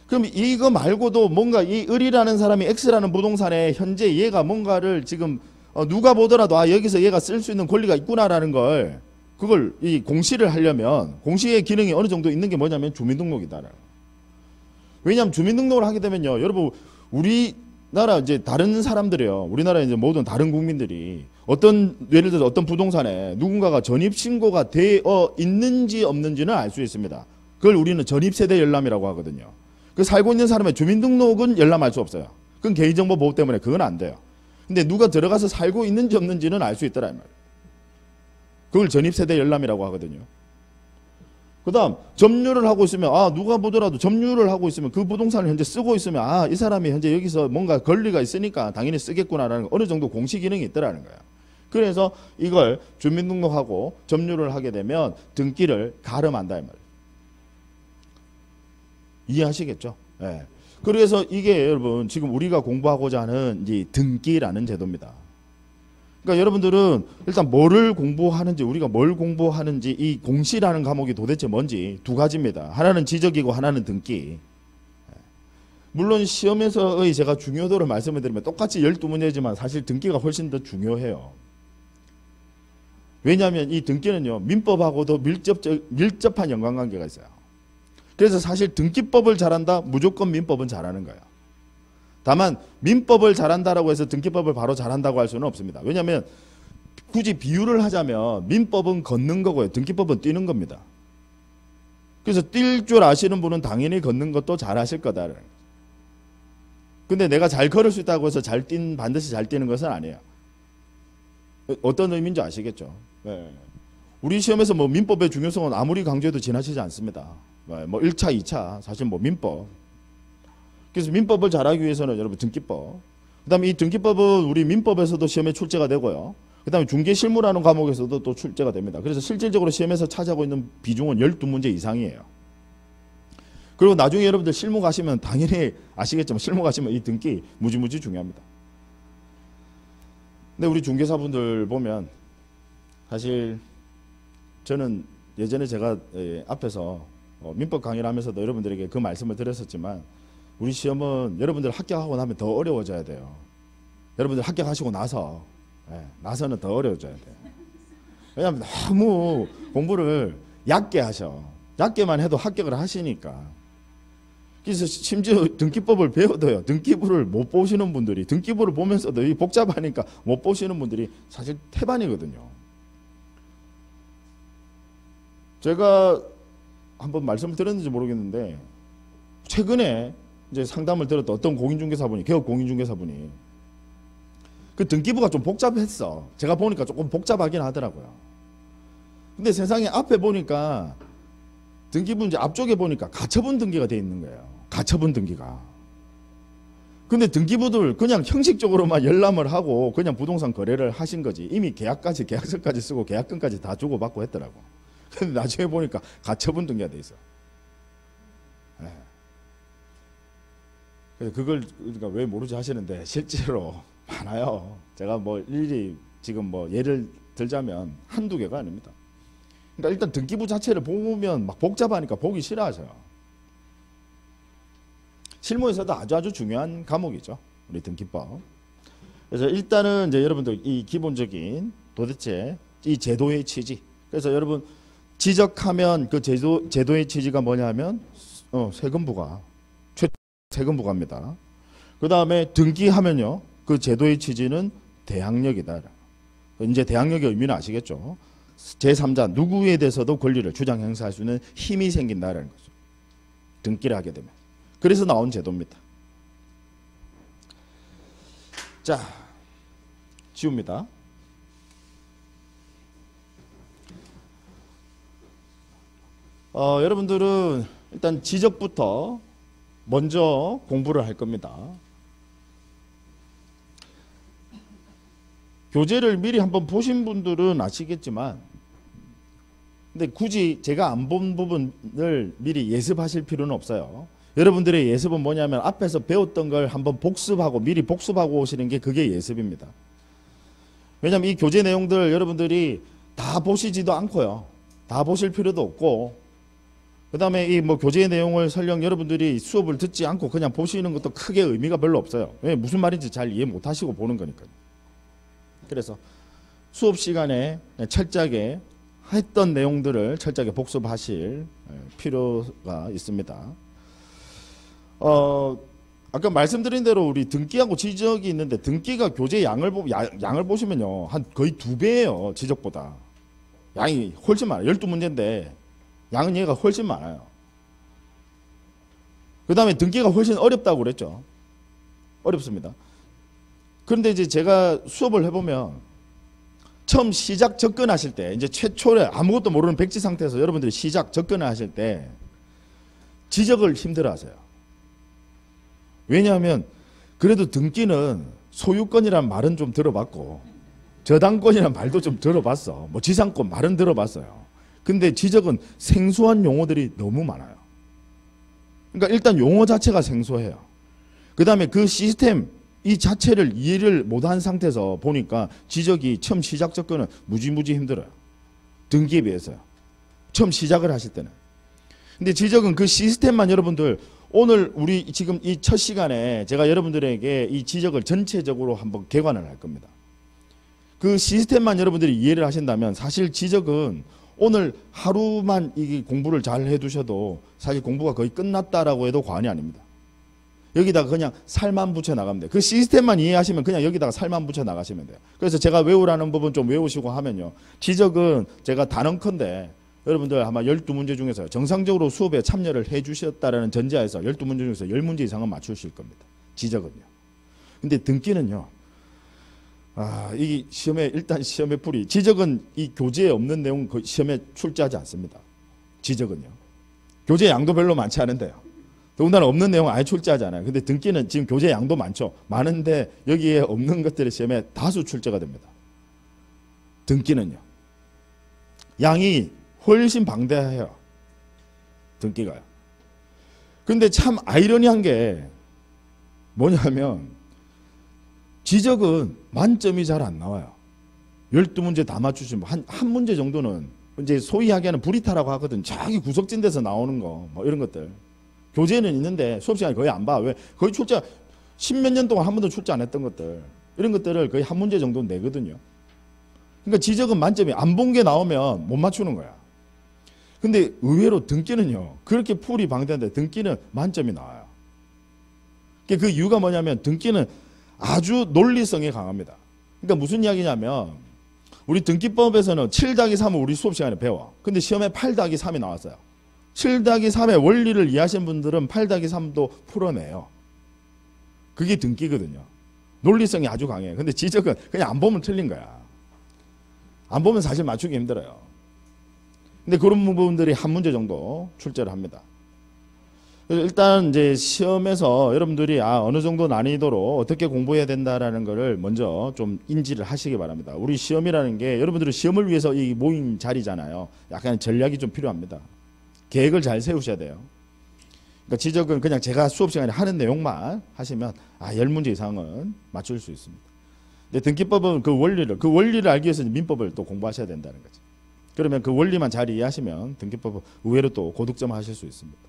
그럼 이거 말고도 뭔가 이 을이라는 사람이 X라는 부동산에 현재 얘가 뭔가를 지금 누가 보더라도 여기서 얘가 쓸 수 있는 권리가 있구나라는 걸 그걸 이 공시를 하려면 공시의 기능이 어느 정도 있는 게 뭐냐면 주민등록이다. 왜냐하면 주민등록을 하게 되면요, 여러분 우리나라 이제 다른 사람들이요, 우리나라 이제 모든 다른 국민들이 예를 들어서 어떤 부동산에 누군가가 전입신고가 되어 있는지 없는지는 알 수 있습니다. 그걸 우리는 전입세대 열람이라고 하거든요. 그 살고 있는 사람의 주민등록은 열람할 수 없어요. 그건 개인정보 보호 때문에 그건 안 돼요. 근데 누가 들어가서 살고 있는지 없는지는 알 수 있더라 이 말이에요. 그걸 전입세대 열람이라고 하거든요. 그 다음 점유를 하고 있으면 누가 보더라도 점유를 하고 있으면 그 부동산을 현재 쓰고 있으면 이 사람이 현재 여기서 뭔가 권리가 있으니까 당연히 쓰겠구나라는 어느 정도 공시 기능이 있더라는 거예요. 그래서 이걸 주민등록하고 점유를 하게 되면 등기를 가름한다 이 말이에요. 이해하시겠죠? 네. 그래서 이게 여러분 지금 우리가 공부하고자 하는 이 등기라는 제도입니다. 그러니까 여러분들은 일단 뭐를 공부하는지 우리가 뭘 공부하는지 이 공시라는 과목이 도대체 뭔지 두 가지입니다. 하나는 지적이고 하나는 등기. 물론 시험에서의 제가 중요도를 말씀을 드리면 똑같이 12문제지만 사실 등기가 훨씬 더 중요해요. 왜냐하면 이 등기는요 민법하고도 밀접한 연관관계가 있어요. 그래서 사실 등기법을 잘한다 무조건 민법은 잘하는 거예요. 다만 민법을 잘한다라고 해서 등기법을 바로 잘한다고 할 수는 없습니다. 왜냐하면 굳이 비유를 하자면 민법은 걷는 거고요. 등기법은 뛰는 겁니다. 그래서 뛸 줄 아시는 분은 당연히 걷는 것도 잘하실 거다. 근데 내가 잘 걸을 수 있다고 해서 반드시 잘 뛰는 것은 아니에요. 어떤 의미인지 아시겠죠? 네. 우리 시험에서 뭐 민법의 중요성은 아무리 강조해도 지나치지 않습니다. 뭐 1차, 2차 사실 뭐 민법. 그래서 민법을 잘하기 위해서는 여러분 등기법. 그다음에 이 등기법은 우리 민법에서도 시험에 출제가 되고요. 그다음에 중개실무라는 과목에서도 또 출제가 됩니다. 그래서 실질적으로 시험에서 차지하고 있는 비중은 12문제 이상이에요. 그리고 나중에 여러분들 실무 가시면 당연히 아시겠지만 실무 가시면 이 등기 무지무지 중요합니다. 근데 우리 중개사분들 보면 사실 저는 예전에 제가 앞에서 민법 강의를 하면서도 여러분들에게 그 말씀을 드렸었지만 우리 시험은 여러분들 합격하고 나면 더 어려워져야 돼요. 여러분들 합격하시고 나서는 더 어려워져야 돼요. 왜냐하면 너무 공부를 얕게 하셔. 얕게만 해도 합격을 하시니까. 그래서 심지어 등기법을 배워도요. 등기부를 못 보시는 분들이 등기부를 보면서도 이 복잡하니까 못 보시는 분들이 사실 태반이거든요. 제가 한번 말씀을 드렸는지 모르겠는데 최근에 이제 상담을 들었던 어떤 공인중개사분이 개업 공인중개사분이 그 등기부가 좀 복잡했어. 제가 보니까 조금 복잡하긴 하더라고요. 근데 세상에 앞에 보니까 등기부 이제 앞쪽에 보니까 가처분 등기가 돼 있는 거예요. 가처분 등기가. 근데 등기부들 그냥 형식적으로만 열람을 하고 그냥 부동산 거래를 하신 거지. 이미 계약까지, 계약서까지 쓰고 계약금까지 다 주고받고 했더라고. 근데 나중에 보니까 가처분 등기가 돼 있어. 네. 그래서 그걸 그러니까 왜 모르지 하시는데 실제로 많아요. 제가 뭐 일일이 지금 뭐 예를 들자면 한두 개가 아닙니다. 그러니까 일단 등기부 자체를 보면 막 복잡하니까 보기 싫어하셔요. 실무에서도 아주 중요한 과목이죠. 우리 등기법. 그래서 일단은 이제 여러분들 이 기본적인 도대체 이 제도의 취지. 그래서 여러분 지적하면 그 제도의 취지가 뭐냐면 세금부가 세금부가입니다. 그 다음에 등기하면요. 그 제도의 취지는 대항력이다. 이제 대항력의 의미는 아시겠죠. 제3자 누구에 대해서도 권리를 주장 행사할 수 있는 힘이 생긴다라는 거죠. 등기를 하게 되면. 그래서 나온 제도입니다. 자, 지웁니다. 여러분들은 일단 지적부터 먼저 공부를 할 겁니다. 교재를 미리 한번 보신 분들은 아시겠지만 근데 굳이 제가 안 본 부분을 미리 예습하실 필요는 없어요. 여러분들의 예습은 뭐냐면 앞에서 배웠던 걸 한번 복습하고 미리 복습하고 오시는 게 그게 예습입니다. 왜냐하면 이 교재 내용들 여러분들이 다 보시지도 않고요. 다 보실 필요도 없고 그 다음에 이 뭐 교재 내용을 설령 여러분들이 수업을 듣지 않고 그냥 보시는 것도 크게 의미가 별로 없어요. 왜 무슨 말인지 잘 이해 못 하시고 보는 거니까요. 그래서 수업 시간에 철저하게 했던 내용들을 철저하게 복습하실 필요가 있습니다. 아까 말씀드린 대로 우리 등기하고 지적이 있는데 등기가 교재 양을 보시면요. 한 거의 2배예요. 지적보다. 양이 훨씬 많아요. 12문제인데 양은 얘가 훨씬 많아요. 그 다음에 등기가 훨씬 어렵다고 그랬죠. 어렵습니다. 그런데 이제 제가 수업을 해보면 처음 시작 접근하실 때 이제 최초에 아무것도 모르는 백지 상태에서 여러분들이 시작 접근을 하실 때 지적을 힘들어 하세요. 왜냐하면 그래도 등기는 소유권이란 말은 좀 들어봤고 저당권이란 말도 좀 들어봤어. 뭐 지상권 말은 들어봤어요. 근데 지적은 생소한 용어들이 너무 많아요. 그러니까 일단 용어 자체가 생소해요. 그 다음에 그 시스템 이 자체를 이해를 못한 상태에서 보니까 지적이 처음 시작 접근은 무지무지 힘들어요. 등기에 비해서요. 처음 시작을 하실 때는. 근데 지적은 그 시스템만 여러분들 오늘 우리 지금 이 첫 시간에 제가 여러분들에게 이 지적을 전체적으로 한번 개관을 할 겁니다. 그 시스템만 여러분들이 이해를 하신다면 사실 지적은 오늘 하루만 이 공부를 잘 해두셔도 사실 공부가 거의 끝났다라고 해도 과언이 아닙니다. 여기다가 그냥 살만 붙여 나가면 돼요. 그 시스템만 이해하시면 그냥 여기다가 살만 붙여 나가시면 돼요. 그래서 제가 외우라는 부분 좀 외우시고 하면요. 지적은 제가 단언컨대 여러분들 아마 12문제 중에서 정상적으로 수업에 참여를 해 주셨다라는 전제하에서 12문제 중에서 10문제 이상은 맞추실 겁니다. 지적은요. 근데 등기는요. 이 시험에 일단 시험에 풀이 지적은 이 교재에 없는 내용 시험에 출제하지 않습니다. 지적은요. 교재 양도 별로 많지 않은데요. 더군다나 없는 내용 아예 출제하지 않아요. 근데 등기는 지금 교재 양도 많은데 여기에 없는 것들이 시험에 다수 출제가 됩니다. 등기는요. 양이 훨씬 방대해요. 등기가요. 근데 참 아이러니한 게 뭐냐면 지적은 만점이 잘 안 나와요. 12문제 다 맞추시면 한 문제 정도는 이제 소위 하기에는 불이타라고 하거든. 자기 구석진 데서 나오는 거 뭐 이런 것들. 교재는 있는데 수업 시간에 거의 안 봐. 왜? 거의 출제 10몇 년 동안 한 번도 출제 안 했던 것들. 이런 것들을 거의 한 문제 정도 내거든요. 그러니까 지적은 만점이 안 본 게 나오면 못 맞추는 거야. 근데 의외로 등기는요. 그렇게 풀이 방대한데 등기는 만점이 나와요. 그 이유가 뭐냐면 등기는 아주 논리성이 강합니다. 그러니까 무슨 이야기냐면 우리 등기법에서는 7-3을 우리 수업 시간에 배워. 근데 시험에 8-3이 나왔어요. 7-3의 원리를 이해하시는 분들은 8-3도 풀어내요. 그게 등기거든요. 논리성이 아주 강해요. 근데 지적은 그냥 안 보면 틀린 거야. 안 보면 사실 맞추기 힘들어요. 근데 그런 부분들이 한 문제 정도 출제를 합니다. 그래서 일단 이제 시험에서 여러분들이 어느 정도 난이도로 어떻게 공부해야 된다라는 거를 먼저 좀 인지를 하시기 바랍니다. 우리 시험이라는 게 여러분들은 시험을 위해서 이 모인 자리잖아요. 약간 전략이 좀 필요합니다. 계획을 잘 세우셔야 돼요. 그러니까 지적은 그냥 제가 수업 시간에 하는 내용만 하시면 10문제 이상은 맞출 수 있습니다. 근데 등기법은 그 원리를 알기 위해서 민법을 또 공부하셔야 된다는 거죠. 그러면 그 원리만 잘 이해하시면 등기법은 의외로 또 고득점 하실 수 있습니다.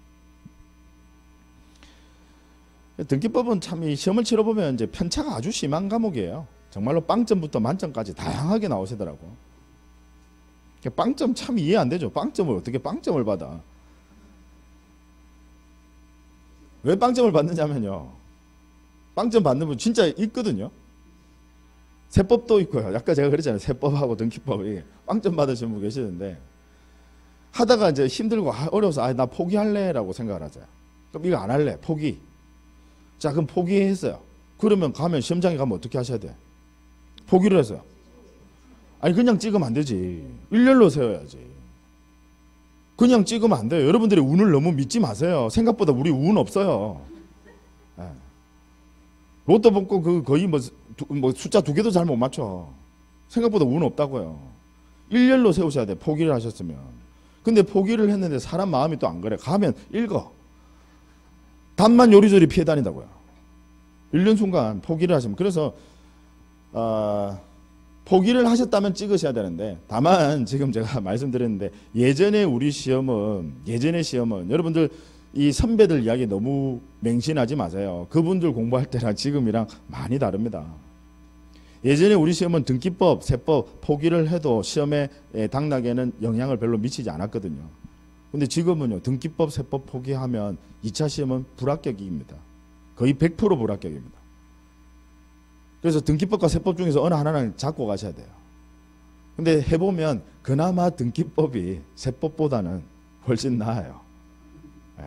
등기법은 참 이 시험을 치러보면 이제 편차가 아주 심한 과목이에요. 정말로 빵점부터 만점까지 다양하게 나오시더라고. 빵점 참 이해 안 되죠. 빵점을 어떻게 빵점을 받아? 왜 빵점을 받느냐면요. 빵점 받는 분 진짜 있거든요. 세법도 있고요. 아까 제가 그랬잖아요. 세법하고 등기법이 빵점 받으시는 분 계시는데 하다가 이제 힘들고 어려워서 나 포기할래라고 생각을 하죠. 그럼 이거 안 할래. 포기. 자, 그럼 포기했어요. 그러면 가면 시험장에 가면 어떻게 하셔야 돼? 포기를 했어요. 아니 그냥 찍으면 안 되지. 일렬로 세워야지. 그냥 찍으면 안 돼요. 여러분들이 운을 너무 믿지 마세요. 생각보다 우리 운 없어요. 네. 로또 뽑고 그 거의 뭐 숫자 2개도 잘 못 맞춰. 생각보다 운 없다고요. 일렬로 세우셔야 돼. 포기를 하셨으면. 근데 포기를 했는데 사람 마음이 또 안 그래. 가면 읽어. 답만 요리조리 피해 다닌다고요. 읽는 순간 포기를 하시면. 그래서 포기를 하셨다면 찍으셔야 되는데 다만 지금 제가 말씀드렸는데 예전의 시험은 여러분들 이 선배들 이야기 너무 맹신하지 마세요. 그분들 공부할 때랑 지금이랑 많이 다릅니다. 예전에 우리 시험은 등기법, 세법 포기를 해도 시험에 당락에는 영향을 별로 미치지 않았거든요. 근데 지금은요. 등기법, 세법 포기하면 2차 시험은 불합격입니다. 거의 100% 불합격입니다. 그래서 등기법과 세법 중에서 어느 하나는 잡고 가셔야 돼요. 근데 해보면 그나마 등기법이 세법보다는 훨씬 나아요.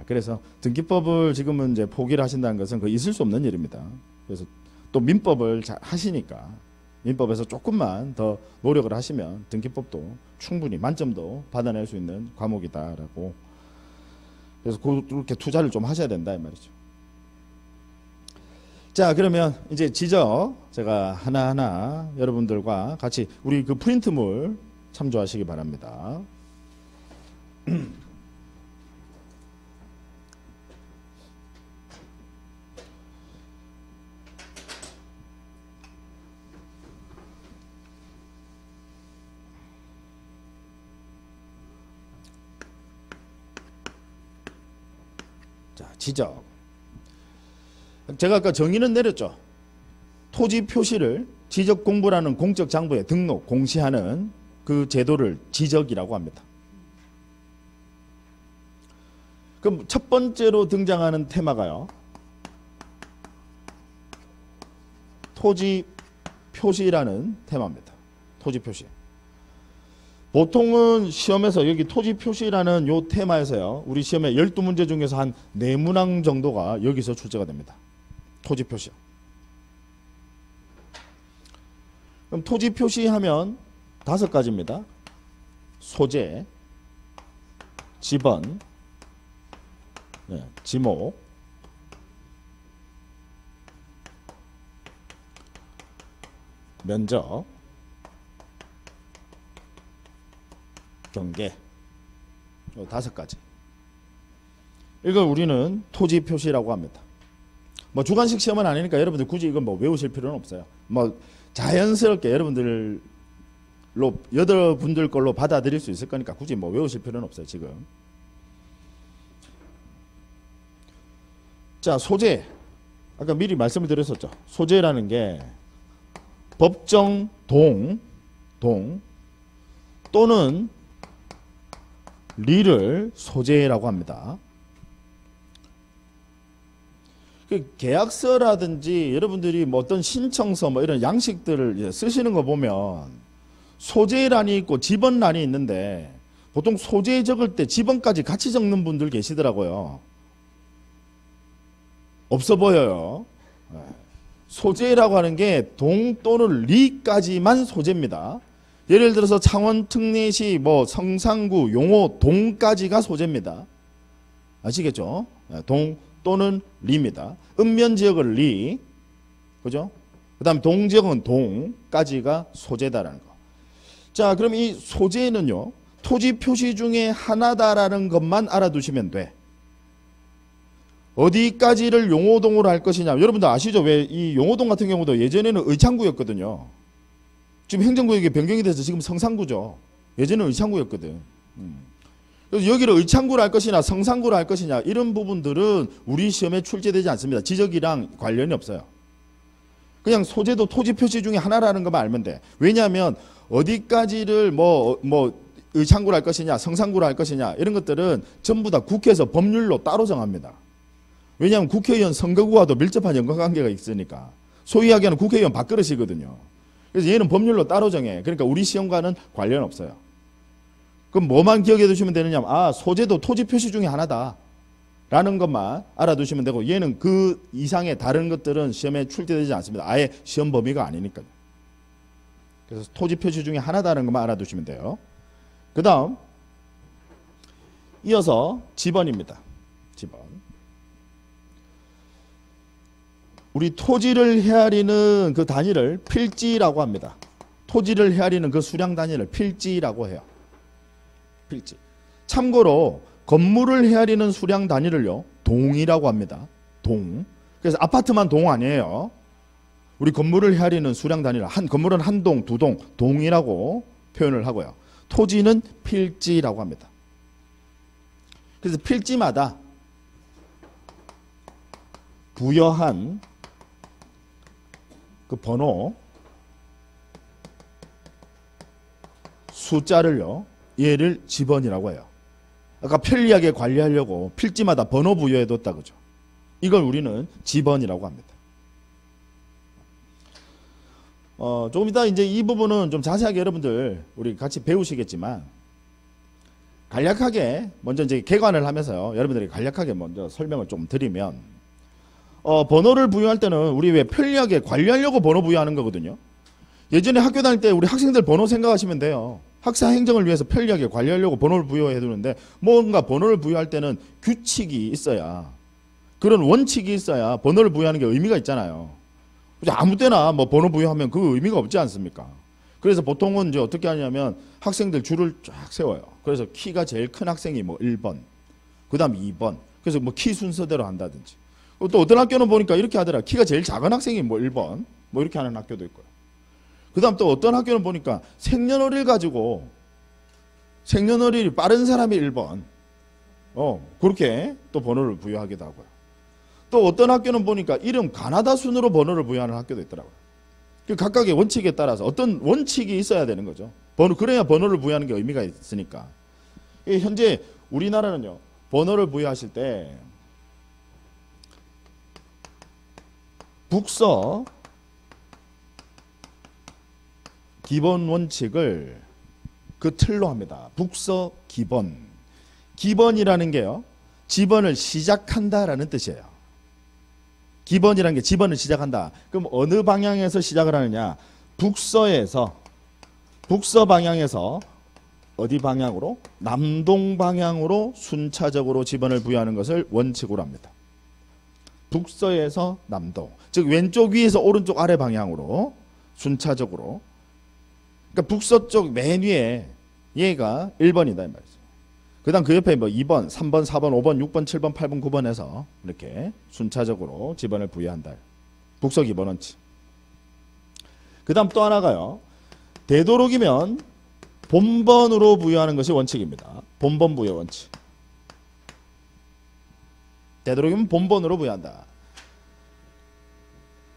그래서 등기법을 지금은 이제 포기를 하신다는 것은 거의 있을 수 없는 일입니다. 그래서 또 민법을 잘 하시니까 민법에서 조금만 더 노력을 하시면 등기법도 충분히 만점도 받아낼 수 있는 과목이다라고. 그래서 그렇게 투자를 좀 하셔야 된다 이 말이죠. 자, 그러면 이제 지적 제가 하나하나 여러분들과 같이 우리 그 프린트물 참조하시기 바랍니다. 자, 지적. 제가 아까 정의는 내렸죠. 토지 표시를 지적 공부라는 공적 장부에 등록, 공시하는 그 제도를 지적이라고 합니다. 그럼 첫 번째로 등장하는 테마가요. 토지 표시라는 테마입니다. 토지 표시. 보통은 시험에서 여기 토지 표시라는 요 테마에서요. 우리 시험에 12문제 중에서 한 4문항 정도가 여기서 출제가 됩니다. 토지 표시. 그럼 토지 표시하면 5가지입니다. 소재, 지번, 지목, 면적, 경계. 5가지. 이걸 우리는 토지 표시라고 합니다. 뭐 주관식 시험은 아니니까 여러분들 굳이 이건 뭐 외우실 필요는 없어요. 뭐 자연스럽게 여러분들로 여러분들 걸로 받아들일 수 있을 거니까 굳이 뭐 외우실 필요는 없어요 지금. 자, 소재. 아까 미리 말씀을 드렸었죠. 소재라는 게 법정 동 또는 리를 소재라고 합니다. 그 계약서라든지 여러분들이 뭐 어떤 신청서 뭐 이런 양식들을 쓰시는 거 보면 소재란이 있고 지번란이 있는데 보통 소재 적을 때 지번까지 같이 적는 분들 계시더라고요. 없어 보여요. 소재라고 하는 게 동 또는 리까지만 소재입니다. 예를 들어서 창원 특례시 뭐 성산구 용호 동까지가 소재입니다. 아시겠죠? 동 또는 리입니다. 음면 지역을 리, 그죠? 그 다음 동 지역은 동까지가 소재다라는 거. 자, 그럼 이 소재는요, 토지 표시 중에 하나다라는 것만 알아두시면 돼. 어디까지를 용호동으로 할 것이냐. 여러분들 아시죠? 왜 이 용호동 같은 경우도 예전에는 의창구였거든요. 지금 행정구역이 변경이 돼서 지금 성산구죠. 예전에는 의창구였거든. 그래서 여기를 의창구로 할 것이냐 성산구로 할 것이냐 이런 부분들은 우리 시험에 출제되지 않습니다. 지적이랑 관련이 없어요. 그냥 소재도 토지 표시 중에 하나라는 것만 알면 돼. 왜냐하면 어디까지를 뭐 의창구로 할 것이냐 성산구로 할 것이냐 이런 것들은 전부 다 국회에서 법률로 따로 정합니다. 왜냐하면 국회의원 선거구와도 밀접한 연관관계가 있으니까. 소위 이야기하는 국회의원 밥그릇이거든요. 그래서 얘는 법률로 따로 정해. 그러니까 우리 시험과는 관련 없어요. 그럼 뭐만 기억해 두시면 되느냐면 소재도 토지 표시 중에 하나다 라는 것만 알아두시면 되고, 얘는 그 이상의 다른 것들은 시험에 출제되지 않습니다. 아예 시험 범위가 아니니까요. 그래서 토지 표시 중에 하나다는 것만 알아두시면 돼요. 그 다음 이어서 지번입니다. 지번. 우리 토지를 헤아리는 그 단위를 필지라고 합니다. 토지를 헤아리는 그 수량 단위를 필지라고 해요. 필지. 참고로 건물을 헤아리는 수량 단위를요, 동이라고 합니다. 동. 그래서 아파트만 동 아니에요. 우리 건물을 헤아리는 수량 단위를 건물은 한 동, 두 동, 동이라고 표현을 하고요. 토지는 필지라고 합니다. 그래서 필지마다 부여한 그 번호 숫자를요, 얘를 지번이라고 해요. 아까 편리하게 관리하려고 필지마다 번호 부여해뒀다 그죠? 이걸 우리는 지번이라고 합니다. 조금 이따 이제 이 부분은 좀 자세하게 여러분들 우리 같이 배우시겠지만, 간략하게 먼저 이제 개관을 하면서요, 여러분들이 간략하게 먼저 설명을 좀 드리면, 번호를 부여할 때는 우리 왜 편리하게 관리하려고 번호 부여하는 거거든요. 예전에 학교 다닐 때 우리 학생들 번호 생각하시면 돼요. 학사 행정을 위해서 편리하게 관리하려고 번호를 부여해 두는데, 뭔가 번호를 부여할 때는 규칙이 있어야, 그런 원칙이 있어야 번호를 부여하는 게 의미가 있잖아요. 아무 때나 뭐 번호 부여하면 그 의미가 없지 않습니까? 그래서 보통은 이제 어떻게 하냐면 학생들 줄을 쫙 세워요. 그래서 키가 제일 큰 학생이 뭐 1번, 그 다음 2번, 그래서 뭐 키 순서대로 한다든지. 또 어떤 학교는 보니까 이렇게 하더라. 키가 제일 작은 학생이 뭐 1번, 뭐 이렇게 하는 학교도 있고요. 그 다음 또 어떤 학교는 보니까 생년월일 가지고, 생년월일이 빠른 사람이 1번, 그렇게 또 번호를 부여하기도 하고요. 또 어떤 학교는 보니까 이름 가나다 순으로 번호를 부여하는 학교도 있더라고요. 각각의 원칙에 따라서 어떤 원칙이 있어야 되는 거죠. 그래야 번호를 부여하는 게 의미가 있으니까. 현재 우리나라는요, 번호를 부여하실 때 북서 기본 원칙을 그 틀로 합니다. 북서 기본. 기본이라는 게요, 지번을 시작한다라는 뜻이에요. 기본이라는 게 지번을 시작한다. 그럼 어느 방향에서 시작을 하느냐? 북서 방향에서 어디 방향으로? 남동 방향으로 순차적으로 지번을 부여하는 것을 원칙으로 합니다. 북서에서 남동, 즉 왼쪽 위에서 오른쪽 아래 방향으로 순차적으로. 그러니까 북서 쪽 맨 위에 얘가 1번이다 이 말이죠. 그 다음 그 옆에 뭐 2번, 3번, 4번, 5번, 6번, 7번, 8번, 9번에서 이렇게 순차적으로 지번을 부여한다. 북서 기본 원칙. 그 다음 또 하나가요, 되도록이면 본번으로 부여하는 것이 원칙입니다. 본번 부여 원칙. 되도록이면 본번으로 부여한다.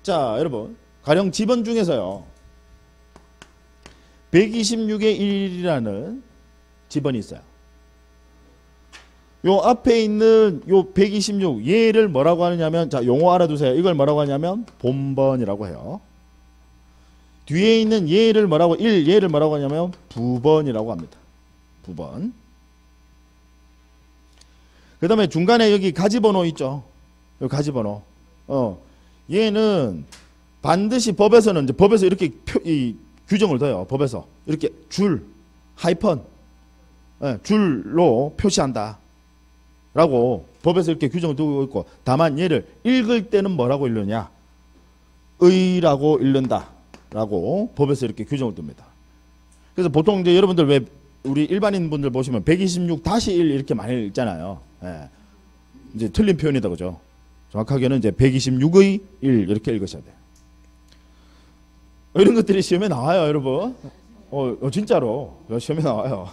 자, 여러분, 가령 지번 중에서요, 126의 1이라는 지번이 있어요. 요 앞에 있는 요 126, 얘를 뭐라고 하느냐면, 자, 용어 알아두세요. 이걸 뭐라고 하냐면 본번이라고 해요. 뒤에 있는 얘를 뭐라고, 얘를 뭐라고 하냐면 부번이라고 합니다. 부번. 그 다음에 중간에 여기 가지번호 있죠. 여기 가지번호. 얘는 반드시 법에서는, 이제 법에서 이렇게 규정을 둬요. 법에서 이렇게 줄, 하이펀, 줄로 표시한다. 라고 법에서 이렇게 규정을 두고 있고, 다만 얘를 읽을 때는 뭐라고 읽느냐? 의라고 읽는다 라고 법에서 이렇게 규정을 둡니다. 그래서 보통 이제 여러분들 왜 우리 일반인 분들 보시면 126-1 이렇게 많이 읽잖아요. 예. 이제 틀린 표현이다, 그죠? 정확하게는 이제 126의 1 이렇게 읽으셔야 돼요. 이런 것들이 시험에 나와요, 여러분. 진짜로 시험에 나와요.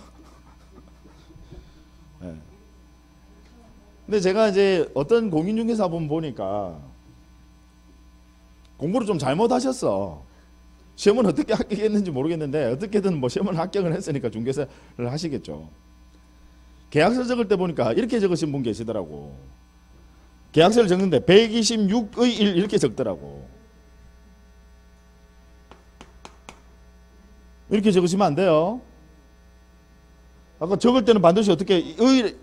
예. 근데 제가 이제 어떤 공인중개사 분 보니까 공부를 좀 잘못하셨어. 시험은 어떻게 합격했는지 모르겠는데 어떻게든 뭐 시험은 합격을 했으니까 중개사를 하시겠죠. 계약서 적을 때 보니까 이렇게 적으신 분 계시더라고. 계약서를 적는데 126의 1 이렇게 적더라고. 이렇게 적으시면 안 돼요. 아까 적을 때는 반드시 어떻게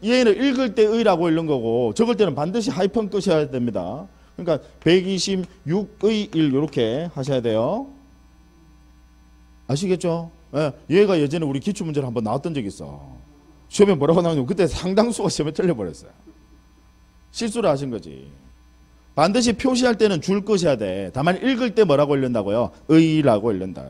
얘는 읽을 때 의라고 읽는 거고, 적을 때는 반드시 하이픈 끄셔야 됩니다. 그러니까 126의 1 이렇게 하셔야 돼요. 아시겠죠? 예, 얘가 예전에 우리 기출문제를 한번 나왔던 적이 있어. 시험에 뭐라고 나오냐면 그때 상당수가 시험에 틀려버렸어요. 실수를 하신 거지. 반드시 표시할 때는 줄 것이야 돼. 다만 읽을 때 뭐라고 읽는다고요? 의라고 읽는다.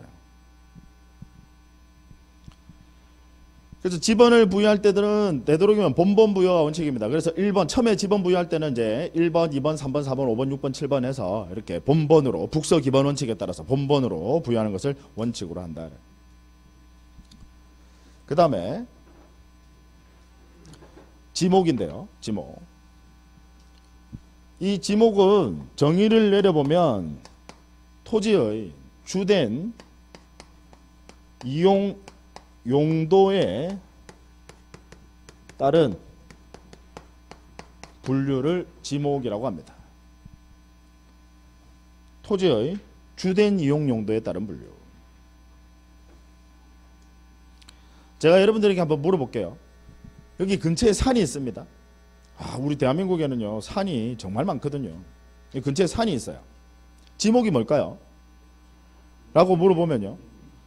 그래서 지번을 부여할 때들은 되도록이면 본번 부여가 원칙입니다. 그래서 1번 처음에 지번 부여할 때는 이제 1번, 2번, 3번, 4번, 5번, 6번, 7번 해서 이렇게 본번으로 북서 기본 원칙에 따라서 본번으로 부여하는 것을 원칙으로 한다. 그 다음에 지목인데요. 지목. 이 지목은 정의를 내려보면 토지의 주된 이용 용도에 따른 분류를 지목이라고 합니다. 토지의 주된 이용 용도에 따른 분류. 제가 여러분들에게 한번 물어볼게요. 여기 근처에 산이 있습니다. 우리 대한민국에는요 산이 정말 많거든요. 근처에 산이 있어요. 지목이 뭘까요? 라고 물어보면요,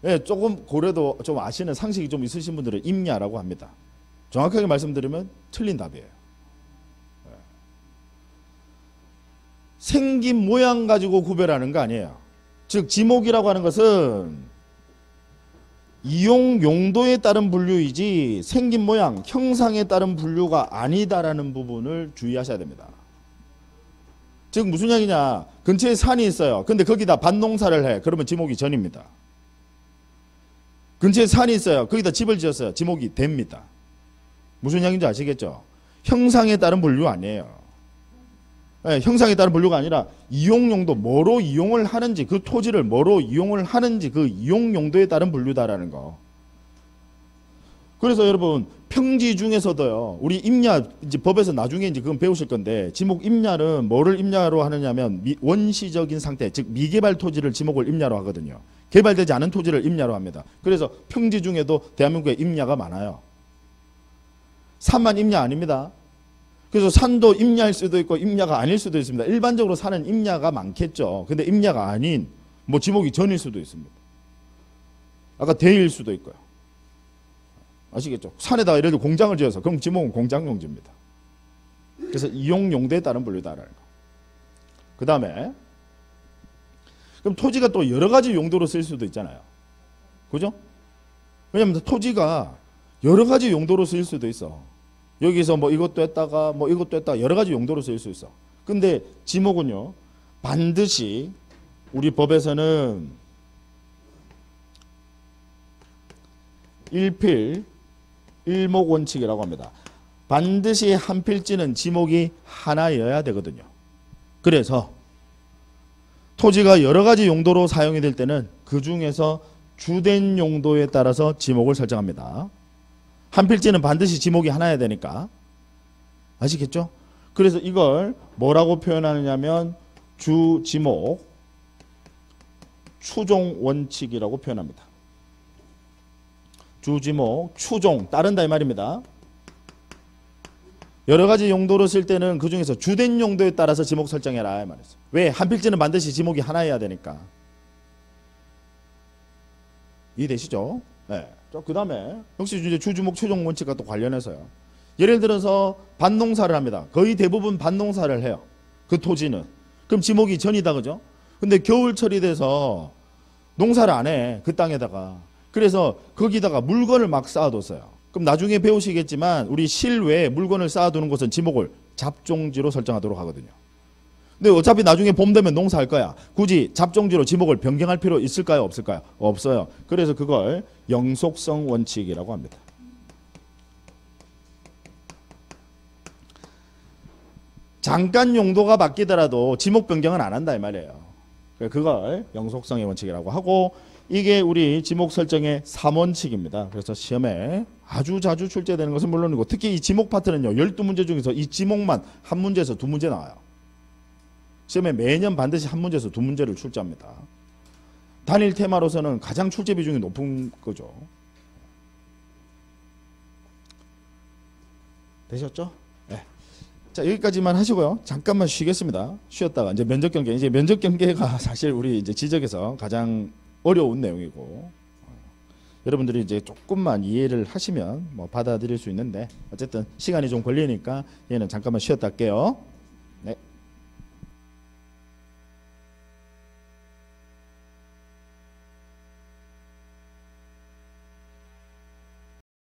예, 조금 고려도 좀 아시는 상식이 좀 있으신 분들은 임야라고 합니다. 정확하게 말씀드리면 틀린 답이에요. 예. 생긴 모양 가지고 구별하는 거 아니에요. 즉 지목이라고 하는 것은 이용 용도에 따른 분류이지 생긴 모양, 형상에 따른 분류가 아니다라는 부분을 주의하셔야 됩니다. 즉 무슨 이야기냐, 근처에 산이 있어요. 근데 거기다 밭농사를 해. 그러면 지목이 전입니다. 근처에 산이 있어요. 거기다 집을 지었어요. 지목이 됩니다. 무슨 이야기인지 아시겠죠? 형상에 따른 분류 아니에요. 네, 형상에 따른 분류가 아니라 이용용도, 뭐로 이용을 하는지, 그 토지를 뭐로 이용을 하는지 그 이용용도에 따른 분류다라는 거. 그래서 여러분 평지 중에서도요, 우리 임야 이제 법에서 나중에 이제 그건 배우실 건데, 지목 임야는 뭐를 임야로 하느냐면 원시적인 상태, 즉 미개발 토지를 지목을 임야로 하거든요. 개발되지 않은 토지를 임야로 합니다. 그래서 평지 중에도 대한민국에 임야가 많아요. 산만 임야 아닙니다. 그래서 산도 임야일 수도 있고 임야가 아닐 수도 있습니다. 일반적으로 산은 임야가 많겠죠. 근데 임야가 아닌 뭐 지목이 전일 수도 있습니다. 아까 대일 수도 있고요. 아시겠죠? 산에다가 예를 들어 공장을 지어서, 그럼 지목은 공장용지입니다. 그래서 이용용도에 따른 분류다라는 거. 그 다음에 그럼 토지가 또 여러 가지 용도로 쓸 수도 있잖아요. 그죠? 왜냐하면 토지가 여러 가지 용도로 쓰일 수도 있어. 여기서 뭐 이것도 했다가 뭐 이것도 했다가 여러 가지 용도로 쓰일 수 있어. 근데 지목은요, 반드시 우리 법에서는 일필 일목 원칙이라고 합니다. 반드시 한 필지는 지목이 하나여야 되거든요. 그래서 토지가 여러 가지 용도로 사용이 될 때는 그 중에서 주된 용도에 따라서 지목을 설정합니다. 한 필지는 반드시 지목이 하나여야 되니까. 아시겠죠? 그래서 이걸 뭐라고 표현하느냐면 주지목 추종 원칙이라고 표현합니다. 주지목 추종 따른다 이 말입니다. 여러 가지 용도로 쓸 때는 그 중에서 주된 용도에 따라서 지목 설정해라 이 말이었어요. 왜? 한 필지는 반드시 지목이 하나여야 되니까. 이해되시죠? 네. 그 다음에 역시 이제 주지목 추종 원칙과 또 관련해서요. 예를 들어서 밭농사를 합니다. 거의 대부분 밭농사를 해요. 그 토지는. 그럼 지목이 전이다, 그죠? 근데 겨울철이 돼서 농사를 안 해. 그 땅에다가. 그래서 거기다가 물건을 막 쌓아뒀어요. 그럼 나중에 배우시겠지만 우리 실외에 물건을 쌓아두는 곳은 지목을 잡종지로 설정하도록 하거든요. 근데 어차피 나중에 봄 되면 농사할 거야. 굳이 잡종지로 지목을 변경할 필요 있을까요? 없을까요? 없어요. 그래서 그걸 영속성 원칙이라고 합니다. 잠깐 용도가 바뀌더라도 지목 변경은 안 한다 이 말이에요. 그걸 영속성의 원칙이라고 하고, 이게 우리 지목 설정의 3원칙입니다. 그래서 시험에 아주 자주 출제되는 것은 물론이고, 특히 이 지목 파트는요, 12문제 중에서 이 지목만 한 문제에서 2문제 나와요. 시험에 매년 반드시 한 문제에서 2문제를 출제합니다. 단일 테마로서는 가장 출제 비중이 높은 거죠. 되셨죠? 네. 자, 여기까지만 하시고요. 잠깐만 쉬겠습니다. 쉬었다가 이제 면접 경계. 이제 면접 경계가 사실 우리 이제 지적에서 가장 어려운 내용이고, 여러분들이 이제 조금만 이해를 하시면 뭐 받아들일 수 있는데, 어쨌든 시간이 좀 걸리니까 얘는 잠깐만 쉬었다 할게요.